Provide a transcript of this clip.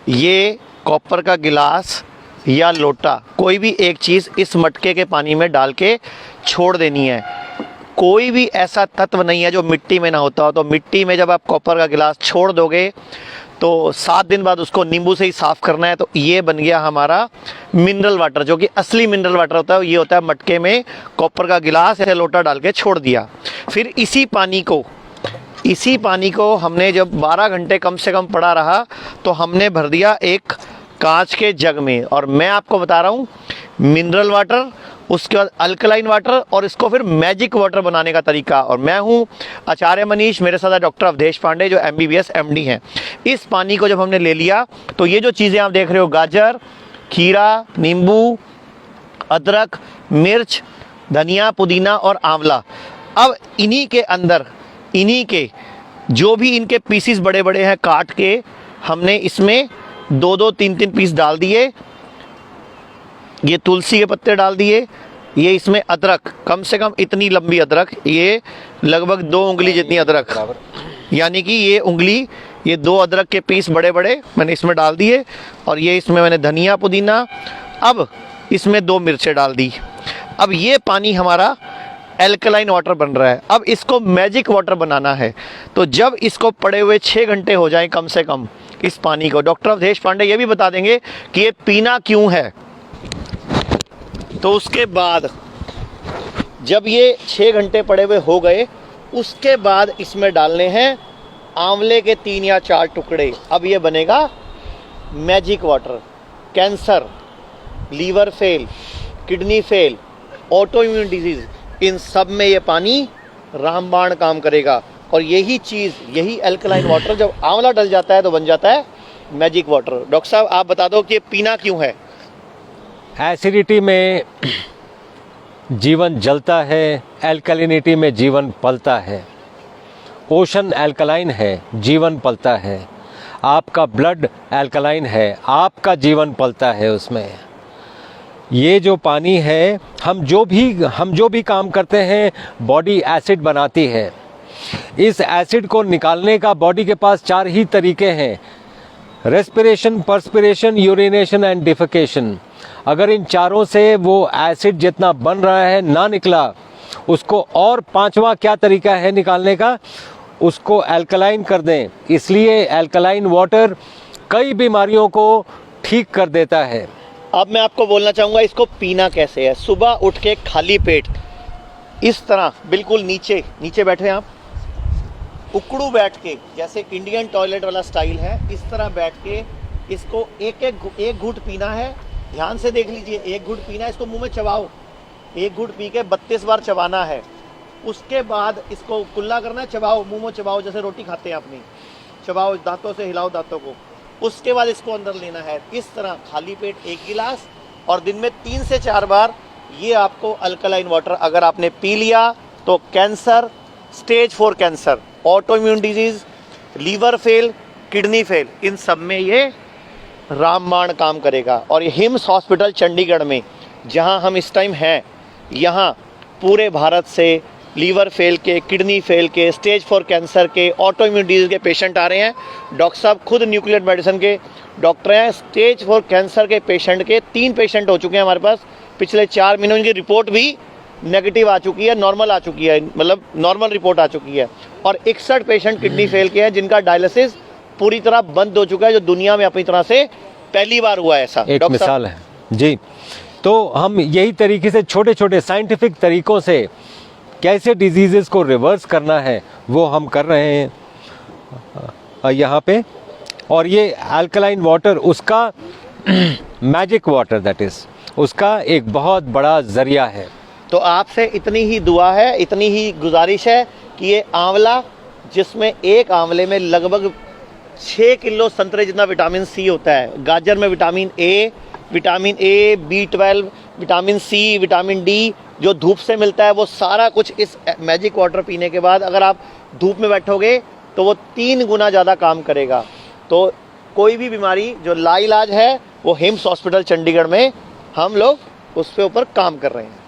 ये कॉपर का गिलास या लोटा, कोई भी एक चीज़ इस मटके के पानी में डाल के छोड़ देनी है। कोई भी ऐसा तत्व नहीं है जो मिट्टी में ना होता हो। तो मिट्टी में जब आप कॉपर का गिलास छोड़ दोगे तो 7 दिन बाद उसको नींबू से ही साफ़ करना है। तो ये बन गया हमारा मिनरल वाटर, जो कि असली मिनरल वाटर होता है। ये होता है मटके में कॉपर का गिलास या लोटा डाल के छोड़ दिया। फिर इसी पानी को हमने जब 12 घंटे कम से कम पड़ा रहा तो हमने भर दिया एक कांच के जग में। और मैं आपको बता रहा हूँ मिनरल वाटर, उसके बाद अल्कलाइन वाटर और इसको फिर मैजिक वाटर बनाने का तरीका। और मैं हूँ आचार्य मनीष, मेरे साथ डॉक्टर अवधेश पांडे जो MBBS MD हैं। इस पानी को जब हमने ले लिया तो ये जो चीज़ें आप देख रहे हो, गाजर, खीरा, नींबू, अदरक, मिर्च, धनिया, पुदीना और आंवला, अब इन्हीं के अंदर जो भी इनके पीसीस बड़े बड़े हैं काट के हमने इसमें 2-2, 3-3 पीस डाल दिए। ये तुलसी के पत्ते डाल दिए। ये इसमें अदरक, कम से कम इतनी लंबी अदरक, ये लगभग 2 उंगली जितनी अदरक, यानी कि ये 2 अदरक के पीस बड़े बड़े मैंने इसमें डाल दिए। और ये इसमें मैंने धनिया, पुदीना, अब इसमें 2 मिर्चें डाल दी। अब ये पानी हमारा एल्कलाइन वाटर बन रहा है। अब इसको मैजिक वाटर बनाना है। तो जब इसको पड़े हुए 6 घंटे हो जाएं कम से कम, इस पानी को डॉक्टर अवधेश पांडे ये भी बता देंगे कि ये पीना क्यों है। तो उसके बाद जब ये 6 घंटे पड़े हुए हो गए, उसके बाद इसमें डालने हैं आंवले के 3 या 4 टुकड़े। अब ये बनेगा magic water. Cancer, liver fail, kidney fail, auto immune disease, इन सब में ये पानी रामबाण काम करेगा। और यही चीज़, यही अल्कलाइन वाटर जब आंवला डल जाता है तो बन जाता है मैजिक वाटर। डॉक्टर साहब आप बता दो कि ये पीना क्यों है। एसिडिटी में जीवन जलता है, एल्कलिनिटी में जीवन पलता है। ओशन एल्कलाइन है, जीवन पलता है। आपका ब्लड एल्कलाइन है, आपका जीवन पलता है उसमें। ये जो पानी है, हम जो भी काम करते हैं बॉडी एसिड बनाती है। इस एसिड को निकालने का बॉडी के पास 4 ही तरीके हैं, respiration, perspiration, urination and defecation. अगर इन चारों से वो एसिड जितना बन रहा है ना निकला, उसको और 5वां क्या तरीका है निकालने का, उसको अल्कलाइन कर दें। इसलिए अल्कलाइन वाटर कई बीमारियों को ठीक कर देता है। अब मैं आपको बोलना चाहूँगा इसको पीना कैसे है। सुबह उठ के खाली पेट इस तरह बिल्कुल नीचे बैठे आप, उकड़ू बैठ के, जैसे इंडियन टॉयलेट वाला स्टाइल है, इस तरह बैठ के इसको एक घूंट पीना है। ध्यान से देख लीजिए, 1 घूंट पीना है, इसको मुंह में चबाओ। 1 घूंट पी के 32 बार चबाना है। उसके बाद इसको कुल्ला करना है, चबाओ, मुंह में चबाओ, जैसे रोटी खाते हैं अपनी, चबाओ, दांतों से हिलाओ दांतों को। उसके बाद इसको अंदर लेना है इस तरह खाली पेट 1 गिलास, और दिन में 3 से 4 बार ये आपको अल्कलाइन वाटर अगर आपने पी लिया तो cancer, stage 4 cancer, auto immune disease, liver fail, kidney fail, इन सब में ये रामबाण काम करेगा। और ये हिम्स हॉस्पिटल चंडीगढ़ में जहां हम इस टाइम हैं, यहाँ पूरे भारत से लीवर फेल के, किडनी फेल के, स्टेज 4 कैंसर के, ऑटो इम्यून डिजीज के पेशेंट आ रहे हैं। डॉक्टर साहब खुद न्यूक्लियर मेडिसिन के डॉक्टर हैं। स्टेज 4 कैंसर के पेशेंट के 3 पेशेंट हो चुके हैं हमारे पास पिछले 4 महीनों। उनकी रिपोर्ट भी नेगेटिव आ चुकी है, नॉर्मल आ चुकी है, मतलब नॉर्मल रिपोर्ट आ चुकी है। और 61 पेशेंट किडनी फेल के हैं जिनका डायलिसिस पूरी तरह बंद हो चुका है, जो दुनिया में अपनी तरह से पहली बार हुआ है। ऐसा एक मिसाल है जी। तो हम यही तरीके से छोटे छोटे साइंटिफिक तरीकों से कैसे डिजीजेस को रिवर्स करना है वो हम कर रहे हैं यहाँ पे। और ये अल्कलाइन वाटर उसका मैजिक वाटर, दैट इज उसका एक बहुत बड़ा जरिया है। तो आपसे इतनी ही दुआ है, इतनी ही गुजारिश है कि ये आंवला, जिसमें एक आंवले में लगभग 6 किलो संतरे जितना विटामिन सी होता है, गाजर में vitamin A, B12, vitamin C, vitamin D जो धूप से मिलता है, वो सारा कुछ इस मैजिक वाटर पीने के बाद अगर आप धूप में बैठोगे तो वो 3 गुना ज़्यादा काम करेगा। तो कोई भी बीमारी जो लाइलाज है वो हिम्स हॉस्पिटल चंडीगढ़ में हम लोग उस पे ऊपर काम कर रहे हैं।